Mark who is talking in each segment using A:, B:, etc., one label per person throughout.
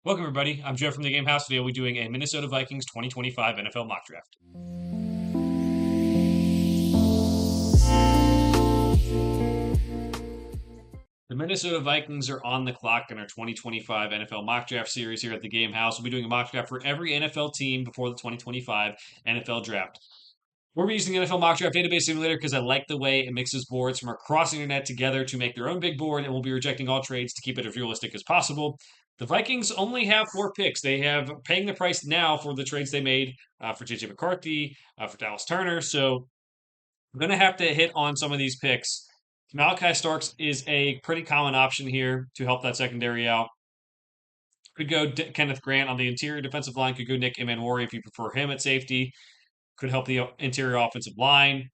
A: Welcome, everybody. I'm Jeff from the Game House. Today, we'll be doing a Minnesota Vikings 2025 NFL mock draft. The Minnesota Vikings are on the clock in our 2025 NFL mock draft series here at the Game House. We'll be doing a mock draft for every NFL team before the 2025 NFL draft. We're using the NFL mock draft database simulator because I like the way it mixes boards from across the internet together to make their own big board, and we'll be rejecting all trades to keep it as realistic as possible. The Vikings only have 4 picks. They have paying the price now for the trades they made for JJ McCarthy, for Dallas Turner. So I'm going to have to hit on some of these picks. Malachi Starks is a pretty common option here to help that secondary out. Could go Kenneth Grant on the interior defensive line. Could go Nick Emanwari if you prefer him at safety. Could help the interior offensive line.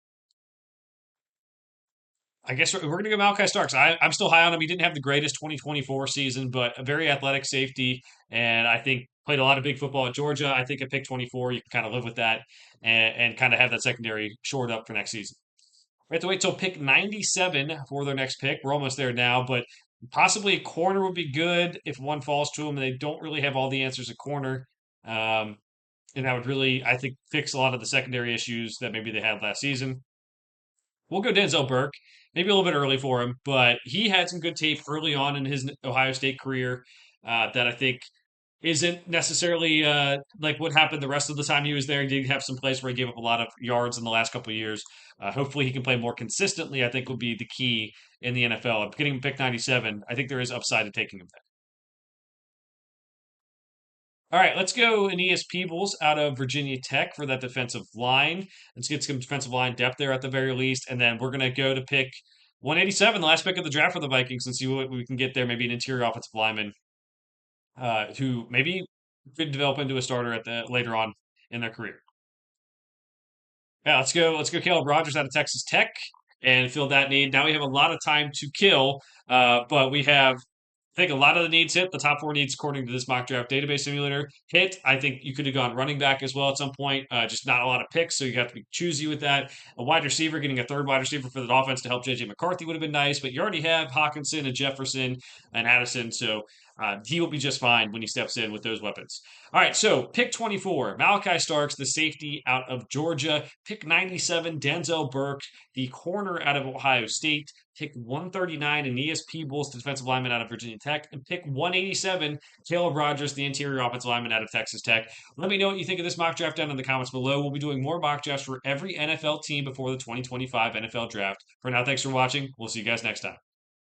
A: I guess we're going to go Malachi Starks. I'm still high on him. He didn't have the greatest 2024 season, but a very athletic safety, and I think played a lot of big football at Georgia. I think at pick 24, you can kind of live with that and kind of have that secondary shored up for next season. We have to wait till pick 97 for their next pick. We're almost there now, but possibly a corner would be good if one falls to them, and they don't really have all the answers at corner. And that would really, I think, fix a lot of the secondary issues that maybe they had last season. We'll go Denzel Burke. Maybe a little bit early for him, but he had some good tape early on in his Ohio State career that I think isn't necessarily like what happened the rest of the time he was there. He did have some plays where he gave up a lot of yards in the last couple of years. Hopefully, he can play more consistently. I think will be the key in the NFL. I'm getting him pick 97. I think there is upside to taking him there. All right, let's go Aeneas Peebles out of Virginia Tech for that defensive line. Let's get some defensive line depth there at the very least. And then we're going to go to pick 187, the last pick of the draft for the Vikings, and see what we can get there. Maybe an interior offensive lineman who maybe could develop into a starter at the later on in their career. Yeah, let's go. Let's go. Caleb Rogers out of Texas Tech and fill that need. Now we have a lot of time to kill, but we have I think a lot of the needs hit. The top 4 needs, according to this mock draft database simulator, hit. I think you could have gone running back as well at some point. Just not a lot of picks, so you have to be choosy with that. A wide receiver, getting a third wide receiver for the offense to help JJ McCarthy would have been nice, but you already have Hawkinson and Jefferson and Addison, so he will be just fine when he steps in with those weapons. All right, so pick 24, Malachi Starks, the safety out of Georgia. Pick 97, Denzel Burke, the corner out of Ohio State. Pick 139, Aeneas Peebles, the defensive lineman out of Virginia Tech. And pick 187, Caleb Rogers, the interior offensive lineman out of Texas Tech. Let me know what you think of this mock draft down in the comments below. We'll be doing more mock drafts for every NFL team before the 2025 NFL draft. For now, thanks for watching. We'll see you guys next time.